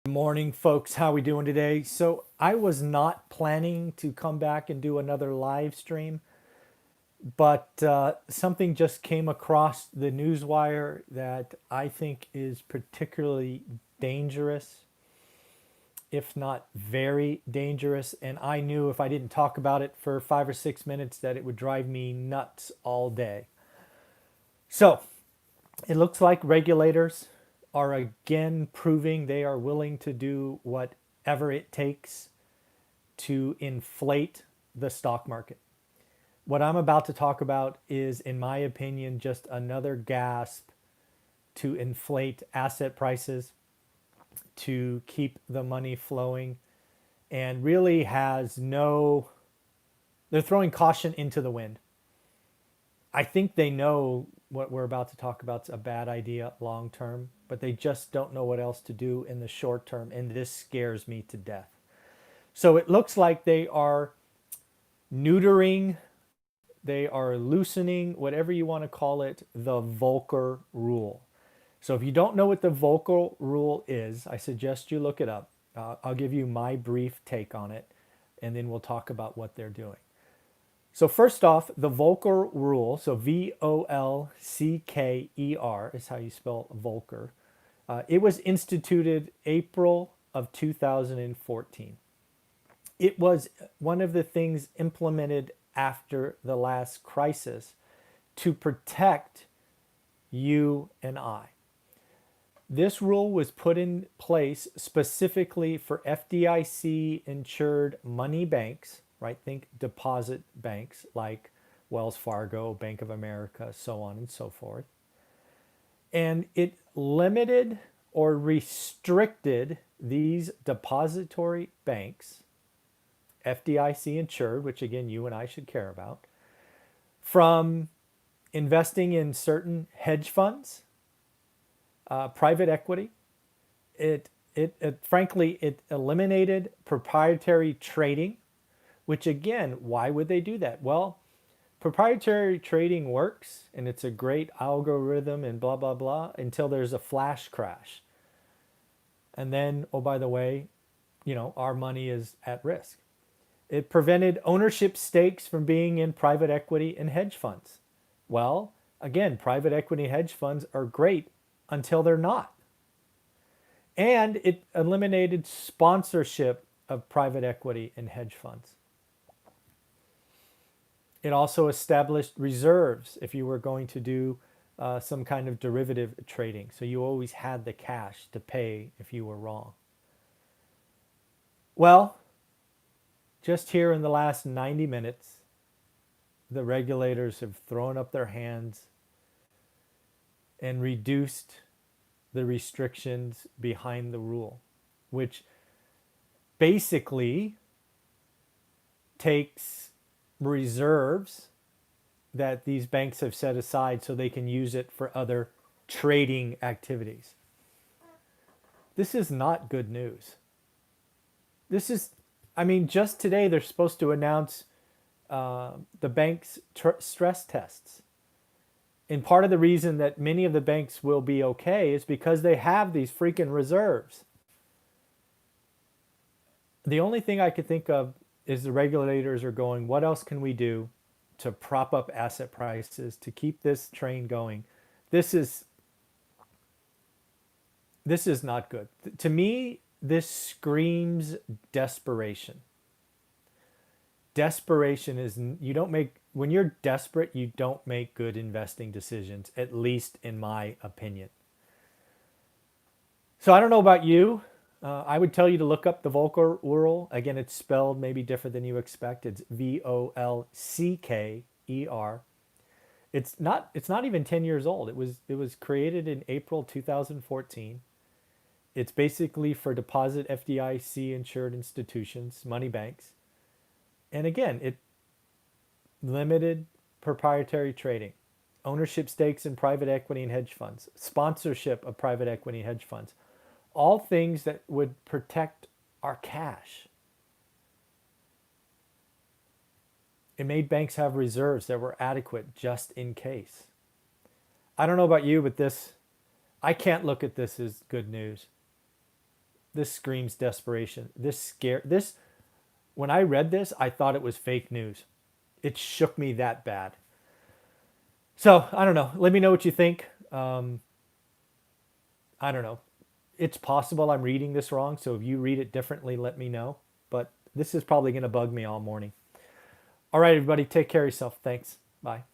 Good morning, folks. How we doing today? So I was not planning to come back and do another live stream, but something just came across the newswire that I think is particularly dangerous, if not very dangerous. And I knew if I didn't talk about it for 5 or 6 minutes that it would drive me nuts all day. So it looks like regulators are again proving they are willing to do whatever it takes to inflate the stock market. What I'm about to talk about is, in my opinion, just another gasp to inflate asset prices, to keep the money flowing, and really has no, they're throwing caution into the wind. I think they know what we're about to talk about is a bad idea long term, but they just don't know what else to do in the short term, and this scares me to death. So it looks like they are neutering, they are loosening, whatever you want to call it, the Volcker rule. So if you don't know what the Volcker rule is, I suggest you look it up. I'll give you my brief take on it, and then we'll talk about what they're doing. So first off, the Volcker rule, so Volcker is how you spell Volcker. It was instituted April of 2014. It was one of the things implemented after the last crisis to protect you and I. This rule was put in place specifically for FDIC insured money banks, right? Think deposit banks like Wells Fargo, Bank of America, so on and so forth. And it limited or restricted these depository banks, FDIC insured, which again, you and I should care about, from investing in certain hedge funds, private equity. Frankly, it eliminated proprietary trading, which again, why would they do that? Well, proprietary trading works and it's a great algorithm and blah, blah, blah until there's a flash crash. And then, oh, by the way, our money is at risk. It prevented ownership stakes from being in private equity and hedge funds. Well, again, private equity and hedge funds are great until they're not. And it eliminated sponsorship of private equity and hedge funds. It also established reserves if you were going to do some kind of derivative trading. So you always had the cash to pay if you were wrong. Well, just here in the last 90 minutes, the regulators have thrown up their hands and reduced the restrictions behind the rule, which basically takes reserves that these banks have set aside so they can use it for other trading activities. This is not good news. Just today they're supposed to announce the bank's stress tests. And part of the reason that many of the banks will be okay is because they have these freaking reserves. The only thing I could think of is the regulators are going, what else can we do to prop up asset prices, to keep this train going? This is not good. To me, this screams desperation. Desperation is, when you're desperate, you don't make good investing decisions, at least in my opinion. So I don't know about you. I would tell you to look up the Volcker rule. Again, it's spelled maybe different than you expect. It's Volcker. It's not even 10 years old. It was created in April 2014. It's basically for deposit FDIC insured institutions, money banks. And again, it limited proprietary trading, ownership stakes in private equity and hedge funds, sponsorship of private equity and hedge funds, all things that would protect our cash. It made banks have reserves that were adequate just in case. I don't know about you, but I can't look at this as good news. This screams desperation. This, when I read this, I thought it was fake news. It shook me that bad. So I don't know. Let me know what you think. I don't know. It's possible I'm reading this wrong. So if you read it differently, let me know. But this is probably going to bug me all morning. All right, everybody, take care of yourself. Thanks. Bye.